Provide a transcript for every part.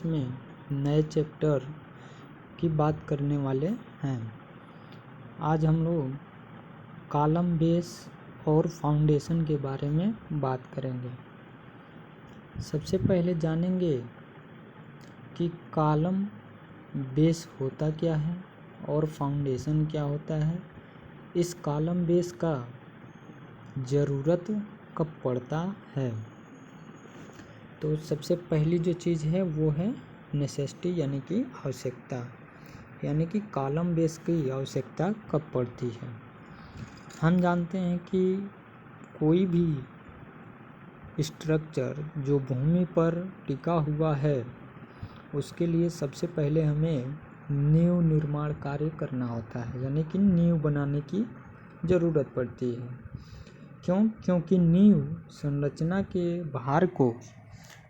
में नए चैप्टर की बात करने वाले हैं। आज हम लोग कॉलम बेस और फाउंडेशन के बारे में बात करेंगे। सबसे पहले जानेंगे कि कॉलम बेस होता क्या है और फाउंडेशन क्या होता है। इस कॉलम बेस का ज़रूरत कब पड़ता है। तो सबसे पहली जो चीज़ है वो है नेसेसिटी यानी कि आवश्यकता, यानी कि कॉलम बेस की आवश्यकता कब पड़ती है। हम जानते हैं कि कोई भी स्ट्रक्चर जो भूमि पर टिका हुआ है उसके लिए सबसे पहले हमें नींव निर्माण कार्य करना होता है, यानी कि नींव बनाने की ज़रूरत पड़ती है। क्योंकि नींव संरचना के भार को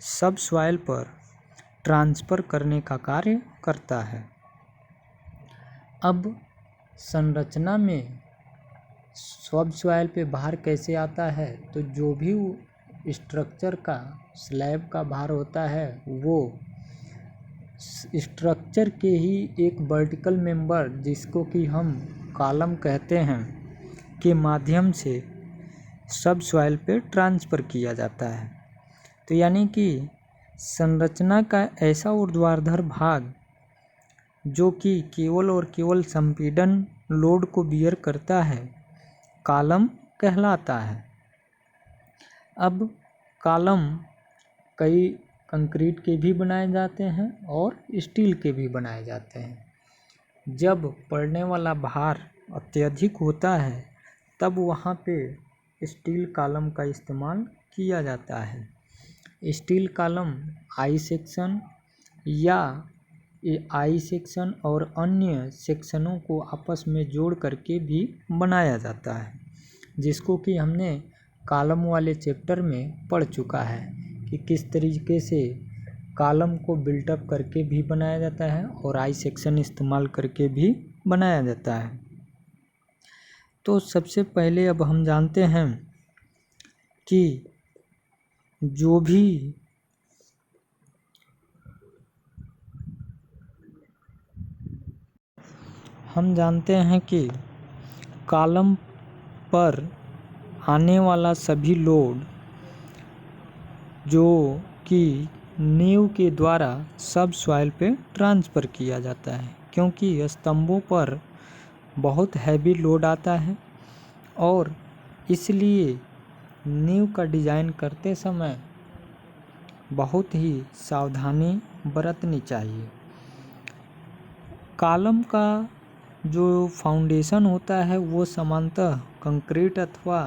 सब सॉइल पर ट्रांसफ़र करने का कार्य करता है। अब संरचना में सब सॉइल पे भार कैसे आता है, तो जो भी स्ट्रक्चर का स्लैब का भार होता है वो स्ट्रक्चर के ही एक वर्टिकल मेंबर जिसको कि हम कॉलम कहते हैं के माध्यम से सब सॉइल पे ट्रांसफ़र किया जाता है। तो यानी कि संरचना का ऐसा ऊर्ध्वाधर भाग जो कि केवल और केवल संपीड़न लोड को बियर करता है कॉलम कहलाता है। अब कॉलम कई कंक्रीट के भी बनाए जाते हैं और स्टील के भी बनाए जाते हैं। जब पड़ने वाला भार अत्यधिक होता है तब वहाँ पे स्टील कॉलम का इस्तेमाल किया जाता है। स्टील कॉलम आई सेक्शन या आई सेक्शन और अन्य सेक्शनों को आपस में जोड़ करके भी बनाया जाता है, जिसको कि हमने कॉलम वाले चैप्टर में पढ़ चुका है कि किस तरीके से कॉलम को बिल्टअप करके भी बनाया जाता है और आई सेक्शन इस्तेमाल करके भी बनाया जाता है। तो सबसे पहले अब हम जानते हैं कि जो भी हम जानते हैं कि कॉलम पर आने वाला सभी लोड जो कि नींव के द्वारा सब सॉइल पे ट्रांसफ़र किया जाता है, क्योंकि स्तंभों पर बहुत हैवी लोड आता है और इसलिए नींव का डिज़ाइन करते समय बहुत ही सावधानी बरतनी चाहिए। कॉलम का जो फाउंडेशन होता है वो सामान्यतः कंक्रीट अथवा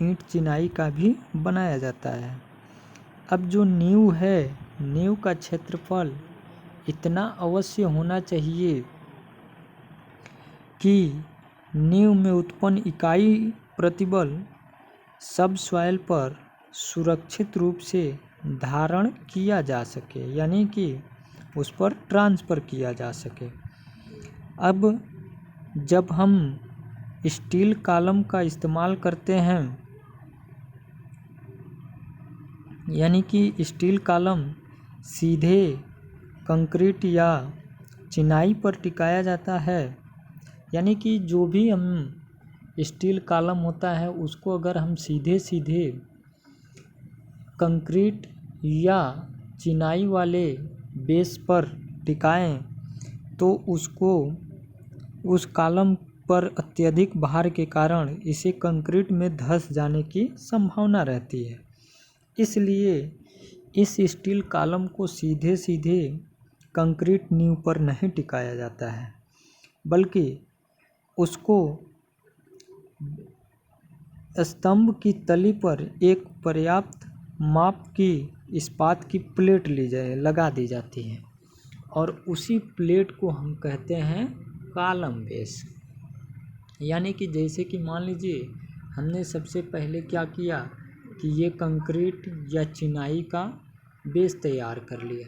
ईंट चिनाई का भी बनाया जाता है। अब जो नींव है, नींव का क्षेत्रफल इतना अवश्य होना चाहिए कि नींव में उत्पन्न इकाई प्रतिबल सब सॉइल पर सुरक्षित रूप से धारण किया जा सके, यानी कि उस पर ट्रांसफ़र किया जा सके। अब जब हम स्टील कॉलम का इस्तेमाल करते हैं, यानी कि स्टील कॉलम सीधे कंक्रीट या चिनाई पर टिकाया जाता है, यानी कि जो भी हम स्टील कॉलम होता है उसको अगर हम सीधे सीधे कंक्रीट या चिनाई वाले बेस पर टिकाएं तो उसको उस कॉलम पर अत्यधिक भार के कारण इसे कंक्रीट में धंस जाने की संभावना रहती है। इसलिए इस स्टील कॉलम को सीधे सीधे कंक्रीट नींव पर नहीं टिकाया जाता है, बल्कि उसको स्तंभ की तली पर एक पर्याप्त माप की इस्पात की प्लेट लगा दी जाती है और उसी प्लेट को हम कहते हैं कॉलम बेस। यानी कि जैसे कि मान लीजिए हमने सबसे पहले क्या किया कि ये कंक्रीट या चिनाई का बेस तैयार कर लिया।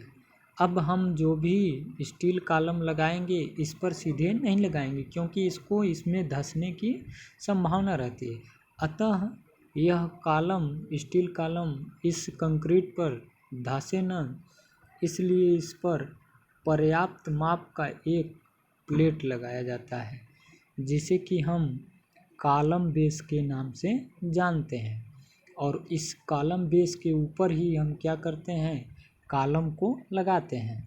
अब हम जो भी स्टील कॉलम लगाएंगे इस पर सीधे नहीं लगाएंगे, क्योंकि इसको इसमें धंसने की संभावना रहती है। अतः यह कॉलम स्टील कॉलम इस कंक्रीट पर धंसे न, इसलिए इस पर पर्याप्त माप का एक प्लेट लगाया जाता है जिसे कि हम कॉलम बेस के नाम से जानते हैं। और इस कॉलम बेस के ऊपर ही हम क्या करते हैं, कॉलम को लगाते हैं।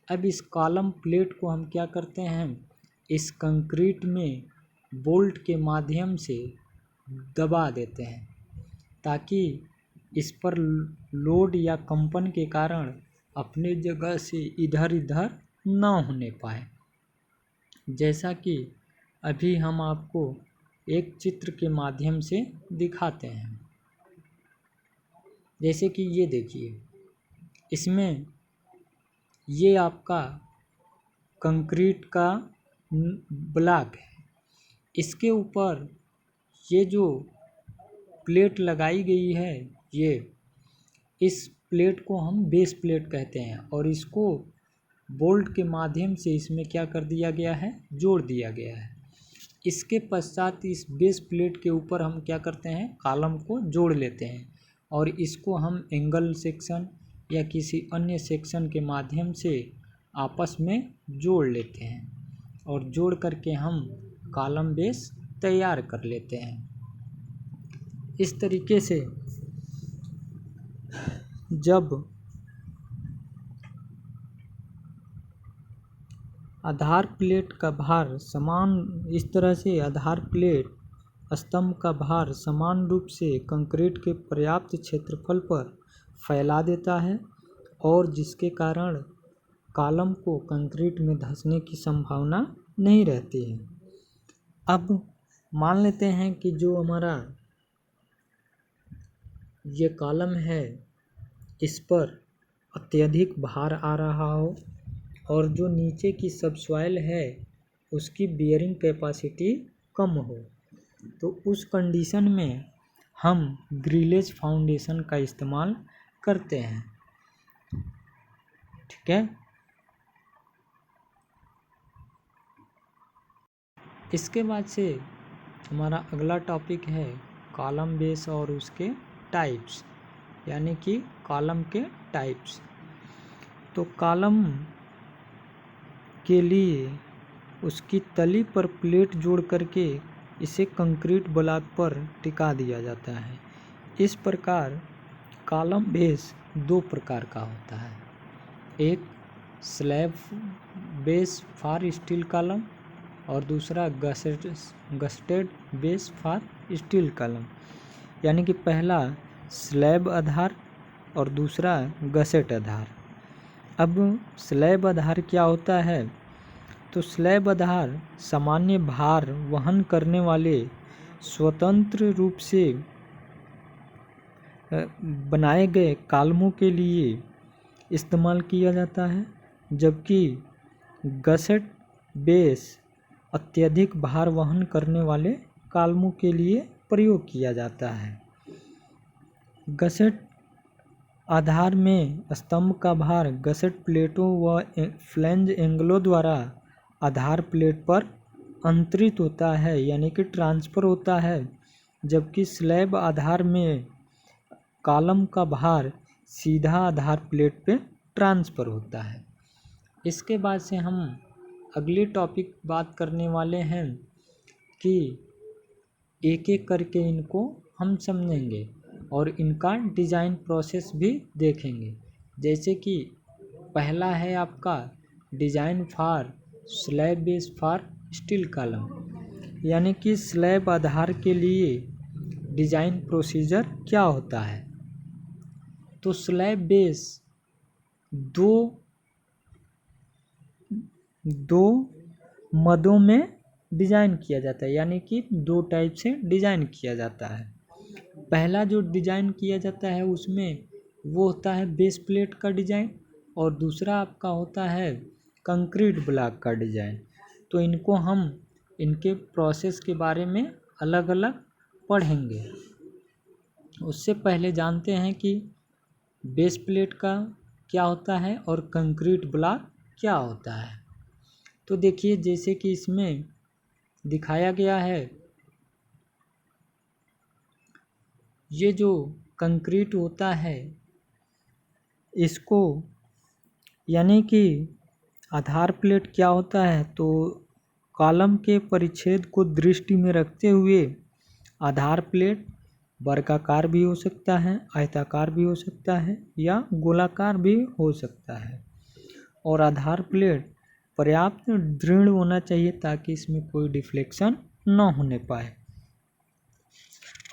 अब इस कॉलम प्लेट को हम क्या करते हैं, इस कंक्रीट में बोल्ट के माध्यम से दबा देते हैं ताकि इस पर लोड या कंपन के कारण अपने जगह से इधर उधर ना होने पाए। जैसा कि अभी हम आपको एक चित्र के माध्यम से दिखाते हैं। जैसे कि ये देखिए, इसमें ये आपका कंक्रीट का ब्लॉक है। इसके ऊपर ये जो प्लेट लगाई गई है, ये इस प्लेट को हम बेस प्लेट कहते हैं और इसको बोल्ट के माध्यम से इसमें क्या कर दिया गया है, जोड़ दिया गया है। इसके पश्चात इस बेस प्लेट के ऊपर हम क्या करते हैं, कॉलम को जोड़ लेते हैं और इसको हम एंगल सेक्शन या किसी अन्य सेक्शन के माध्यम से आपस में जोड़ लेते हैं और जोड़ करके हम कॉलम बेस तैयार कर लेते हैं। इस तरीके से जब आधार प्लेट का भार समान, इस तरह से आधार प्लेट स्तंभ का भार समान रूप से कंक्रीट के पर्याप्त क्षेत्रफल पर फैला देता है और जिसके कारण कॉलम को कंक्रीट में धंसने की संभावना नहीं रहती है। अब मान लेते हैं कि जो हमारा ये कॉलम है इस पर अत्यधिक भार आ रहा हो और जो नीचे की सबसॉइल है उसकी बियरिंग कैपेसिटी कम हो, तो उस कंडीशन में हम ग्रिलेज फाउंडेशन का इस्तेमाल करते हैं। ठीक है। इसके बाद से हमारा अगला टॉपिक है कॉलम बेस और उसके टाइप्स, यानी कि कॉलम के टाइप्स। तो कॉलम के लिए उसकी तली पर प्लेट जोड़ करके इसे कंक्रीट ब्लॉक पर टिका दिया जाता है। इस प्रकार कॉलम बेस दो प्रकार का होता है, एक slab base for steel column और दूसरा गसेटेड बेस फॉर स्टील कॉलम। यानी कि पहला स्लैब आधार और दूसरा गसेट आधार। अब स्लैब आधार क्या होता है, तो स्लैब आधार सामान्य भार वहन करने वाले स्वतंत्र रूप से बनाए गए कॉलमों के लिए इस्तेमाल किया जाता है, जबकि गसेट बेस अत्यधिक भार वहन करने वाले कॉलमों के लिए प्रयोग किया जाता है। गसेट आधार में स्तंभ का भार गसेट प्लेटों व फ्लैंज एंगलों द्वारा आधार प्लेट पर अंतरित होता है, यानी कि ट्रांसफ़र होता है, जबकि स्लैब आधार में कॉलम का भार सीधा आधार प्लेट पे ट्रांसफ़र होता है। इसके बाद से हम अगले टॉपिक बात करने वाले हैं कि एक एक करके इनको हम समझेंगे और इनका डिज़ाइन प्रोसेस भी देखेंगे। जैसे कि पहला है आपका design for slab base for steel column, यानी कि स्लैब आधार के लिए डिज़ाइन प्रोसीजर क्या होता है। तो स्लैब बेस दो मदों में डिज़ाइन किया जाता है, यानी कि दो टाइप से डिज़ाइन किया जाता है। पहला जो डिज़ाइन किया जाता है उसमें वो होता है बेस प्लेट का डिज़ाइन और दूसरा आपका होता है कंक्रीट ब्लॉक का डिज़ाइन। तो इनको हम इनके प्रोसेस के बारे में अलग अलग पढ़ेंगे। उससे पहले जानते हैं कि बेस प्लेट का क्या होता है और कंक्रीट ब्लॉक क्या होता है। तो देखिए, जैसे कि इसमें दिखाया गया है, ये जो कंक्रीट होता है इसको यानी कि आधार प्लेट क्या होता है, तो कॉलम के परिच्छेद को दृष्टि में रखते हुए आधार प्लेट वर्गाकार भी हो सकता है, आयताकार भी हो सकता है या गोलाकार भी हो सकता है। और आधार प्लेट पर्याप्त दृढ़ होना चाहिए ताकि इसमें कोई डिफ्लेक्शन न होने पाए।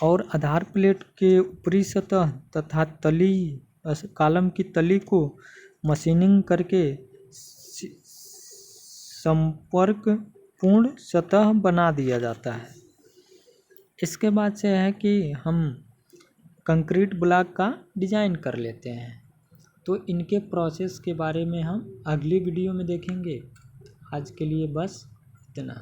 और आधार प्लेट के ऊपरी सतह तथा तली कॉलम की तली को मशीनिंग करके संपर्क पूर्ण सतह बना दिया जाता है। इसके बाद से है कि हम कंक्रीट ब्लॉक का डिज़ाइन कर लेते हैं। तो इनके प्रोसेस के बारे में हम अगली वीडियो में देखेंगे। आज के लिए बस इतना।